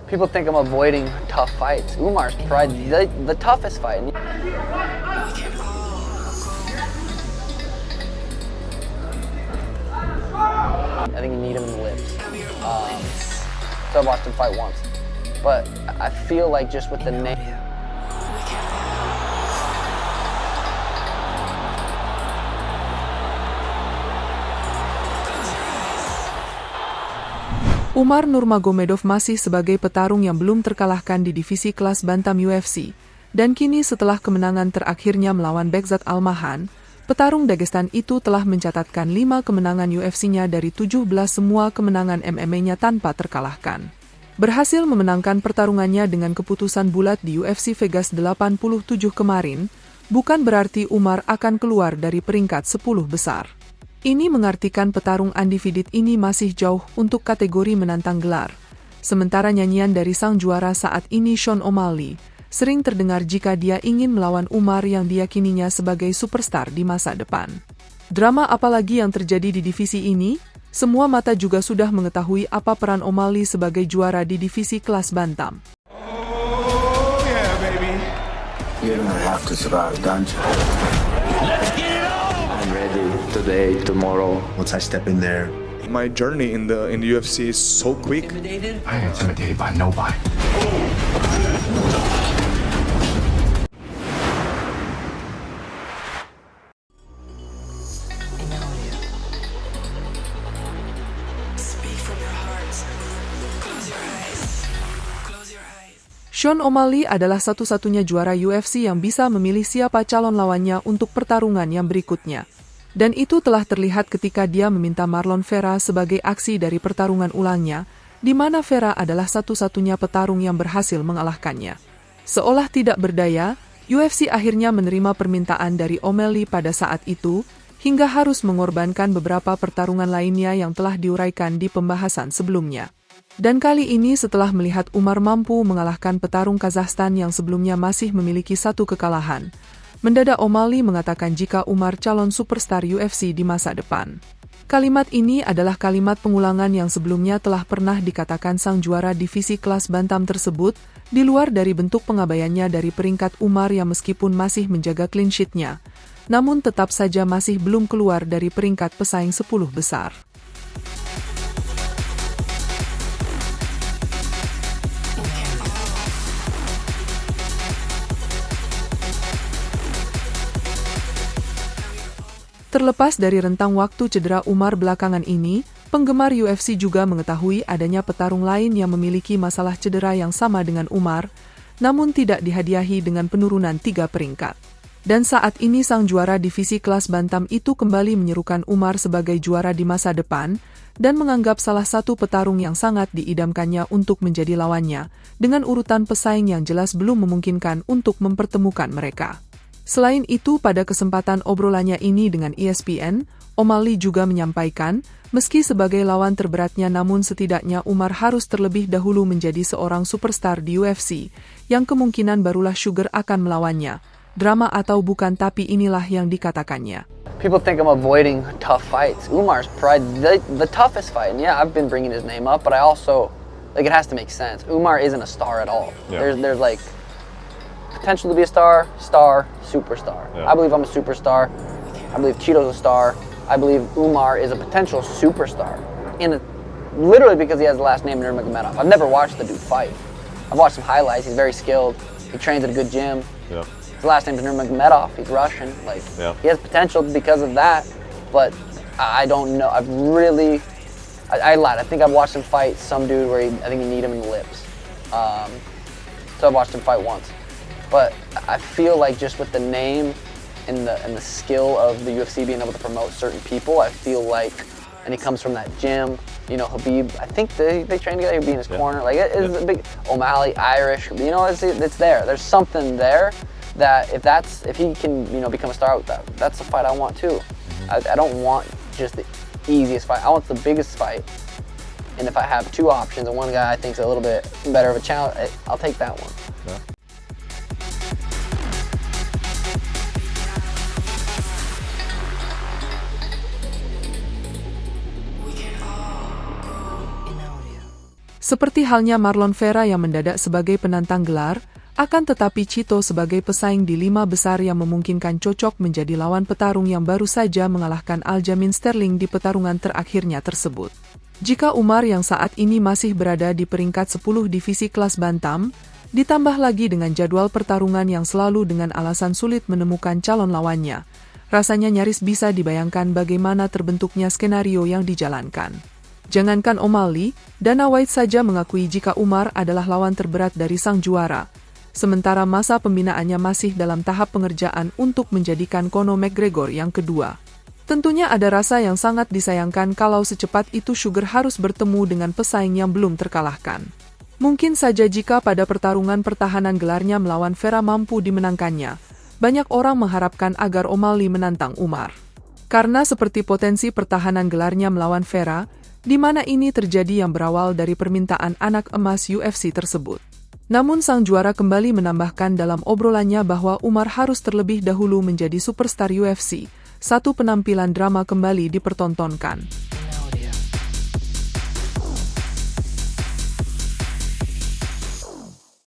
People think I'm avoiding tough fights. Umar's probably the toughest fight. I think you need him in the lips. So I watched him fight once. But I feel like just with the name. Umar Nurmagomedov masih sebagai petarung yang belum terkalahkan di divisi kelas bantam UFC. Dan kini setelah kemenangan terakhirnya melawan Bekzat Almahan, petarung Dagestan itu telah mencatatkan 5 kemenangan UFC-nya dari 17 semua kemenangan MMA-nya tanpa terkalahkan. Berhasil memenangkan pertarungannya dengan keputusan bulat di UFC Vegas 87 kemarin, bukan berarti Umar akan keluar dari peringkat 10 besar. Ini mengartikan petarung undefeated ini masih jauh untuk kategori menantang gelar. Sementara nyanyian dari sang juara saat ini Sean O'Malley sering terdengar jika dia ingin melawan Umar yang diyakininya sebagai superstar di masa depan. Drama apalagi yang terjadi di divisi ini? Semua mata juga sudah mengetahui apa peran O'Malley sebagai juara di divisi kelas bantam. Oh yeah, baby. You're gonna have to survive, don't you? Let's get it on! I'm ready today, tomorrow. Once I step in there, My journey in the UFC is so quick. I ain't intimidated by nobody. Sean O'Malley adalah satu-satunya juara UFC yang bisa memilih siapa calon lawannya untuk pertarungan yang berikutnya. Dan itu telah terlihat ketika dia meminta Marlon Vera sebagai aksi dari pertarungan ulangnya, di mana Vera adalah satu-satunya petarung yang berhasil mengalahkannya. Seolah tidak berdaya, UFC akhirnya menerima permintaan dari O'Malley pada saat itu, hingga harus mengorbankan beberapa pertarungan lainnya yang telah diuraikan di pembahasan sebelumnya. Dan kali ini setelah melihat Umar mampu mengalahkan petarung Kazakhstan yang sebelumnya masih memiliki satu kekalahan, mendadak O'Malley mengatakan jika Umar calon superstar UFC di masa depan. Kalimat ini adalah kalimat pengulangan yang sebelumnya telah pernah dikatakan sang juara divisi kelas bantam tersebut, di luar dari bentuk pengabaiannya dari peringkat Umar yang meskipun masih menjaga clean sheet-nya, namun tetap saja masih belum keluar dari peringkat pesaing 10 besar. Terlepas dari rentang waktu cedera Umar belakangan ini, penggemar UFC juga mengetahui adanya petarung lain yang memiliki masalah cedera yang sama dengan Umar, namun tidak dihadiahi dengan penurunan 3 peringkat. Dan saat ini sang juara divisi kelas bantam itu kembali menyerukan Umar sebagai juara di masa depan, dan menganggap salah satu petarung yang sangat diidamkannya untuk menjadi lawannya, dengan urutan pesaing yang jelas belum memungkinkan untuk mempertemukan mereka. Selain itu, pada kesempatan obrolannya ini dengan ESPN, O'Malley juga menyampaikan, meski sebagai lawan terberatnya namun setidaknya Umar harus terlebih dahulu menjadi seorang superstar di UFC, yang kemungkinan barulah Sugar akan melawannya. Drama atau bukan, tapi inilah yang dikatakannya. People think I'm avoiding tough fights. Umar's probably the toughest fight. And yeah, I've been bringing his name up, but I also, it has to make sense. Umar isn't a star at all. Yeah. There's like, potential to be a star, superstar. Yeah. I believe I'm a superstar. I believe Cheeto's a star. I believe Umar is a potential superstar. Literally because he has the last name Nurmagomedov. I've never watched the dude fight. I've watched some highlights. He's very skilled. He trains at a good gym. Yeah. His last name is Nurmagomedov. He's Russian. He has potential because of that. But I don't know. I lied. I think I've watched him fight some dude where I think you need him in the lips. So I watched him fight once. But I feel like just with the name and the skill of the UFC being able to promote certain people, I feel like, and he comes from that gym, you know, Khabib, I think they train together, he'd be in his corner. Like, it's a big, O'Malley, Irish, you know, it's there. There's something there that if he can, you know, become a star with that, that's the fight I want too. I don't want just the easiest fight. I want the biggest fight. And if I have two options and one guy I think's a little bit better of a challenge, I'll take that one. Yeah. Seperti halnya Marlon Vera yang mendadak sebagai penantang gelar, akan tetapi Chito sebagai pesaing di 5 besar yang memungkinkan cocok menjadi lawan petarung yang baru saja mengalahkan Aljamain Sterling di pertarungan terakhirnya tersebut. Jika Umar yang saat ini masih berada di peringkat 10 divisi kelas bantam, ditambah lagi dengan jadwal pertarungan yang selalu dengan alasan sulit menemukan calon lawannya, rasanya nyaris bisa dibayangkan bagaimana terbentuknya skenario yang dijalankan. Jangankan O'Malley, Dana White saja mengakui jika Umar adalah lawan terberat dari sang juara, sementara masa pembinaannya masih dalam tahap pengerjaan untuk menjadikan Conor McGregor yang kedua. Tentunya ada rasa yang sangat disayangkan kalau secepat itu Sugar harus bertemu dengan pesaing yang belum terkalahkan. Mungkin saja jika pada pertarungan pertahanan gelarnya melawan Vera mampu dimenangkannya, banyak orang mengharapkan agar O'Malley menantang Umar. Karena seperti potensi pertahanan gelarnya melawan Vera, di mana ini terjadi yang berawal dari permintaan anak emas UFC tersebut. Namun sang juara kembali menambahkan dalam obrolannya bahwa Umar harus terlebih dahulu menjadi superstar UFC, satu penampilan drama kembali dipertontonkan.